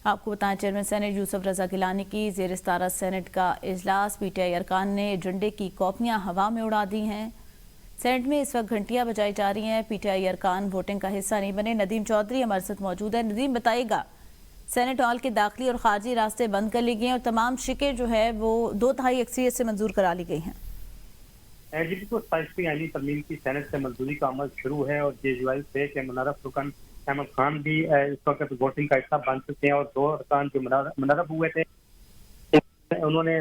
आपको बताएं, chairman senate Yusuf रजा गिलानी की ज़ेर सदारत सेनेट का इजलास पीटीआई अरकान ने एजेंडे की कॉपियां हवा में उड़ा दी हैं। सेनेट में इस वक्त घंटियां बजाई जा रही हैं। पीटीआई अरकान वोटिंग का हिस्सा नहीं बने। नदीम चौधरी हमारे साथ मौजूद है। नदीम, बताइएगा, सेनेट हॉल के दाखिली और खारजी रास्ते बंद कर लिए गए हैं और तमाम शिकें जो है वो 2/3 अक्सरियत से मंजूर करा ली गई हैं। एजीपी को 27वीं आईनी तरमीम की सेनेट से मंजूरी का अमल शुरू है और जेजुआई से के मुनर्रफ रुकन अहमद खान भी इस वक्त वोटिंग का हिस्सा बन चुके हैं और 2 अरकान जो मुनर्रफ हुए थे उन्होंने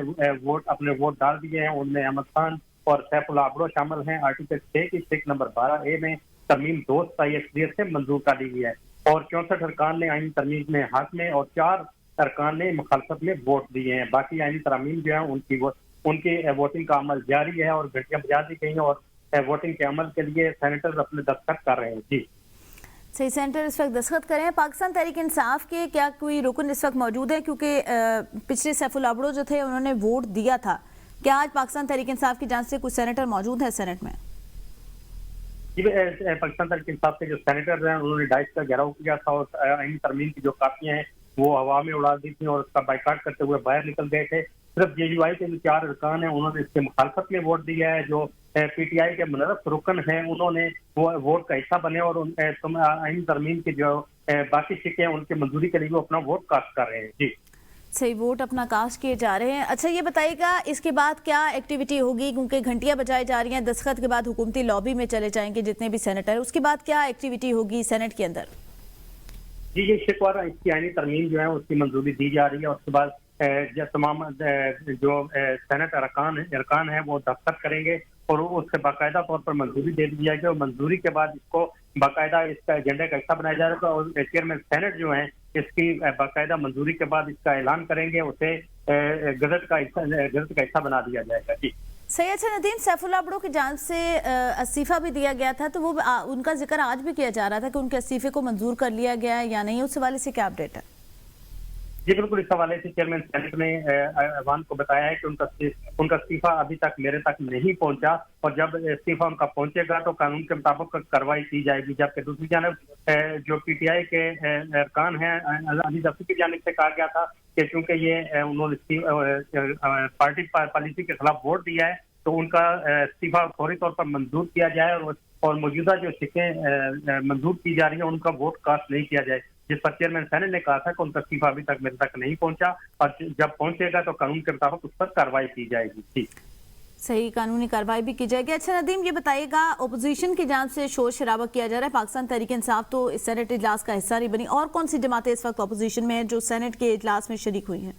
अपने वोट डाल दिए हैं। उनमें अहमद खान और सैफुल्लाह अब्रो शामिल हैं। आर्टिकल 6 की सिक नंबर 12A में तरमीम 2/3 अक्सरियत से मंजूर कर ली गई है और 64 अरकान ने आईनी तरमीम में हक में और 4 अरकान ने मुखालफत में वोट दिए हैं। बाकी आईनी तरमीम जो है उनकी वोटिंग का अमल जारी है और घंटियां बजा दी गई हैं और वोटिंग के अमल के लिए सेनेटर अपने दस्तखत कर रहे हैं। जी सही, सेनेटर इस वक्त दस्तखत करें। पाकिस्तान तहरीक इंसाफ के क्या कोई रुकन इस वक्त मौजूद है? क्योंकि पिछले सैफुल्लाह अब्रो जो थे उन्होंने वोट दिया था। क्या आज पाकिस्तान तहरीक इंसाफ की जांच से कुछ सेनेटर मौजूद है सेनेट में? जी, पाकिस्तान तहरीक इंसाफ के जो सेनेटर हैं उन्होंने डाइस का घेराव किया था और आईनी तरमीम की जो कापियां हैं वो हवा में उड़ा दी थी और उसका बाइकाट करते हुए बाहर निकल गए थे। सिर्फ जेयूआई के जो 4 अरकान हैं उन्होंने इसके मुखालफत में वोट दिया है। जो पीटीआई के मुनर्रफ रुकन हैं उन्होंने वो वोट का हिस्सा बने और आईनी तरमीम की जो बाकी शिकें हैं उनकी मंजूरी के लिए वो अपना वोट कास्ट कर रहे हैं। जी सही, वोट अपना कास्ट किए जा रहे हैं। अच्छा, ये बताइएगा इसके बाद क्या एक्टिविटी होगी? क्योंकि घंटियां बजाई जा रही हैं, दस्तखत के बाद हुकूमती लॉबी में चले जाएंगे जितने भी सेनेटर, उसके बाद क्या एक्टिविटी होगी सेनेट के अंदर? जी, ये शिकवार इसकी आईनी तरमीम जो है उसकी मंजूरी दी जा रही है और उसके बाद तमाम जो सेनेट अरकान है वो दस्तखत करेंगे और उससे बाकायदा तौर पर मंजूरी दे दी जाएगी और मंजूरी के बाद इसको बाकायदा इसका एजेंडा का हिस्सा बनाया जाएगा और चेयरमैन सेनेट जो है इसकी बाकायदा मंजूरी के बाद इसका ऐलान करेंगे, उसे गजट का हिस्सा बना दिया जाएगा। जी सही। अच्छा नदीम, सैफुल्लाह अब्रो की जांच से इस्तीफा भी दिया गया था, तो वो उनका जिक्र आज भी किया जा रहा था कि उनके इस्तीफे को मंजूर कर लिया गया है या नहीं, उस हवाले से क्या अपडेट है? जी बिल्कुल, इस हवाले से चेयरमैन सेनेट ने ऐवान को बताया है कि उनका इस्तीफा अभी तक मेरे तक नहीं पहुंचा और जब इस्तीफा उनका पहुंचेगा तो कानून के मुताबिक कार्रवाई की जाएगी। जबकि दूसरी जानब जो पीटीआई के अरकान हैं अली जफरी की जानिब से कहा गया था कि चूंकि ये उन्होंने पार्टी पॉलिसी के खिलाफ वोट दिया है तो उनका इस्तीफा फौरी तौर पर मंजूर किया जाए और मौजूदा जो शिकें मंजूर की जा रही है उनका वोट कास्ट नहीं किया जाए, जिस पर चेयरमैन सेनेट ने कहा था कि उनका इस्तीफा अभी तक मेरे तक नहीं पहुंचा और जब पहुंचेगा तो कानून के मुताबिक उस पर कार्रवाई की जाएगी। ठीक सही, कानूनी कार्रवाई भी की जाएगी। अच्छा नदीम, ये बताइएगा, अपोजिशन की जांच से शोर शराबा किया जा रहा है। पाकिस्तान तहरीक इंसाफ तो इस सेनेट इजलास का हिस्सा नहीं बनी, और कौन सी जमातें इस वक्त अपोजिशन में है जो सेनेट के इजलास में शरीक हुई हैं?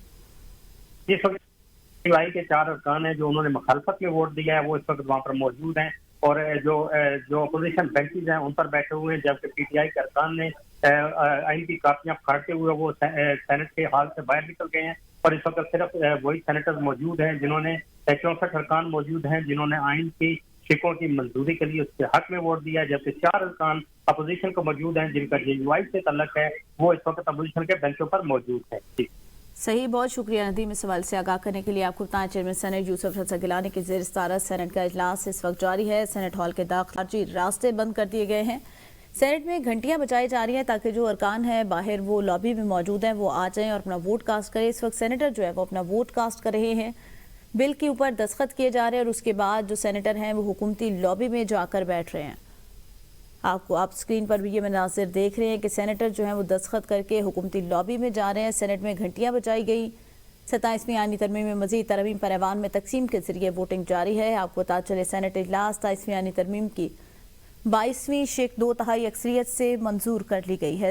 पीटीआई के 4 अरकान हैं जो उन्होंने मुखालफत में वोट दिया है वो इस वक्त वहाँ पर मौजूद हैं और जो अपोजिशन बेंचेज हैं उन पर बैठे हुए हैं। जबकि पीटीआई के अरकान ने आईन की कापियां फाड़ते हुए वो सेनेट के हाल से बाहर निकल गए हैं और इस वक्त सिर्फ वही सेनेटर मौजूद हैं जिन्होंने 64 अरकान मौजूद हैं जिन्होंने आइन की शिकों की मंजूरी के लिए उसके हक में वोट दिया है। जबकि 4 अरकान अपोजिशन को मौजूद हैं जिनका जेयूआई से तल्लक है, वो इस वक्त अपोजिशन के बेंचों पर मौजूद है। सही, बहुत शुक्रिया नदीम इस सवाल से आगाह करने के लिए। आपको बताएं, चेयरमैन सेनेट यूसुफ रजा गिलानी की ज़ेर सदारत सेनेट का इजलास इस वक्त जारी है। सेनेट हॉल के दाखिली रास्ते बंद कर दिए गए हैं। सेनेट में घंटियां बजाई जा रही हैं ताकि जो अरकान हैं बाहर वो लॉबी में मौजूद हैं वो आ जाएं और अपना वोट कास्ट करें। इस वक्त सेनेटर जो है वो अपना वोट कास्ट कर रहे हैं, बिल के ऊपर दस्तखत किए जा रहे हैं और उसके बाद जो सेनेटर हैं वो हुकूमती लॉबी में जाकर बैठ रहे हैं। आप स्क्रीन पर भी ये मनाजिर देख रहे हैं कि सेनेटर जो हैं वो दस्तखत करके हुकूमती लॉबी में जा रहे हैं। सेनेट में घंटियां बजाई गई। 27वीं आईनी तरमीम में मज़ीद तरमीम पर ऐवान में तकसीम के जरिए वोटिंग जारी है। आपको पता चले, सेनेट इजलास 27वीं आईनी तरमीम की 22वीं शिक 2/3 अक्सरियत से मंजूर कर ली गई है।